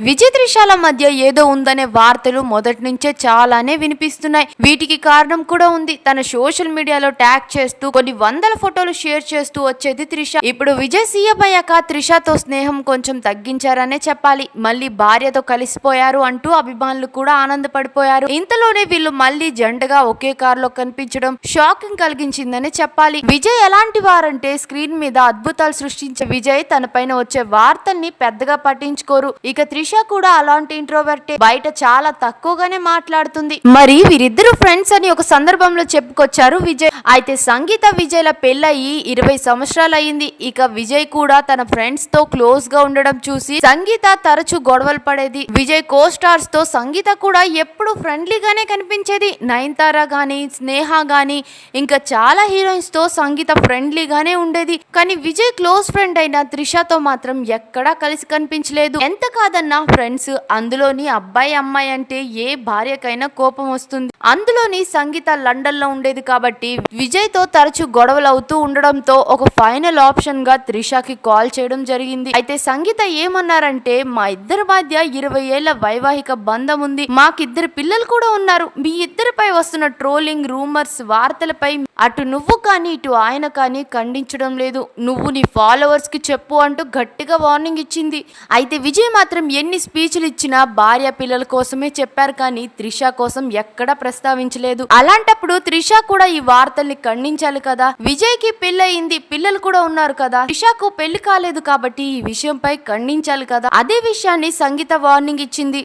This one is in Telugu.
విజయ్ త్రిషాల మధ్య ఏదో ఉందనే వార్తలు మొదటి నుంచే చాలానే వినిపిస్తున్నాయి. వీటికి కారణం కూడా ఉంది. తన సోషల్ మీడియాలో ట్యాగ్ చేస్తూ కొన్ని వందల ఫోటోలు షేర్ చేస్తూ వచ్చేది త్రిష. ఇప్పుడు విజయ్ సీఎం అయ్యాక త్రిషతో స్నేహం కొంచెం తగ్గించారనే చెప్పాలి. మళ్ళీ భార్యతో కలిసిపోయారు అంటూ అభిమానులు కూడా ఆనందపడిపోయారు. ఇంతలోనే వీళ్ళు మళ్ళీ జంటగా ఒకే కారులో కనిపించడం షాకింగ్ కలిగించిందని చెప్పాలి. విజయ్ ఎలాంటి వారంటే స్క్రీన్ మీద అద్భుతాలు సృష్టించే విజయ్ తన పైన వచ్చే వార్తల్ని పెద్దగా పట్టించుకోరు. ఇక త్రిష కూడా అలాంటి ఇంట్రోవర్టే. బయట చాలా తక్కువగానే మాట్లాడుతుంది. మరి వీరిద్దరు ఫ్రెండ్స్ అని ఒక సందర్భంలో చెప్పుకొచ్చారు విజయ్. అయితే సంగీత విజయ్ల పెళ్ళయి 20 సంవత్సరాలు అయింది. ఇక విజయ్ కూడా తన ఫ్రెండ్స్ తో క్లోజ్ గా ఉండడం చూసి సంగీత తరచూ గొడవలు పడేది. విజయ్ కో స్టార్స్ తో సంగీత కూడా ఎప్పుడు ఫ్రెండ్లీగానే కనిపించేది. నయనతార గాని, స్నేహ గాని ఇంకా చాలా హీరోయిన్స్ తో సంగీత ఫ్రెండ్లీగానే ఉండేది. కానీ విజయ్ క్లోజ్ ఫ్రెండ్ అయిన త్రిషతో మాత్రం ఎక్కడా కలిసి కనిపించలేదు. ఎంత కాదన్నా ఫ్రెండ్స్, అందులోని అబ్బాయి అమ్మాయి అంటే ఏ భార్యకైనా కోపం వస్తుంది. అందులోని సంగీత లండన్ లో ఉండేది కాబట్టి విజయ్ తో తరచూ గొడవలు అవుతూ ఉండడంతో ఒక ఫైనల్ ఆప్షన్ గా త్రిషకి కాల్ చేయడం జరిగింది. అయితే సంగీత ఏమన్నారంటే, మా ఇద్దరి మధ్య 20 ఏళ్ల వైవాహిక బంధం ఉంది, మాకిద్దరు పిల్లలు కూడా ఉన్నారు. మీ ఇద్దరిపై వస్తున్న ట్రోలింగ్, రూమర్స్, వార్తలపై అటు నువ్వు కానీ ఇటు ఆయన కానీ ఖండించడం లేదు. నువ్వు నీ ఫాలోవర్స్ కి చెప్పు అంటూ గట్టిగా వార్నింగ్ ఇచ్చింది. అయితే విజయ్ మాత్రం ఎన్ని స్పీచ్లు ఇచ్చినా భార్య పిల్లల కోసమే చెప్పారు కానీ త్రిష కోసం ఎక్కడా ప్రస్తావించలేదు. అలాంటప్పుడు త్రిష కూడా ఈ వార్తల్ని ఖండించాలి కదా. విజయ్ కి పెళ్ళయింది, పిల్లలు కూడా ఉన్నారు కదా. త్రిషకు పెళ్లి కాలేదు కాబట్టి ఈ విషయంపై ఖండించాలి కదా. అదే విషయాన్ని సంగీత వార్నింగ్ ఇచ్చింది.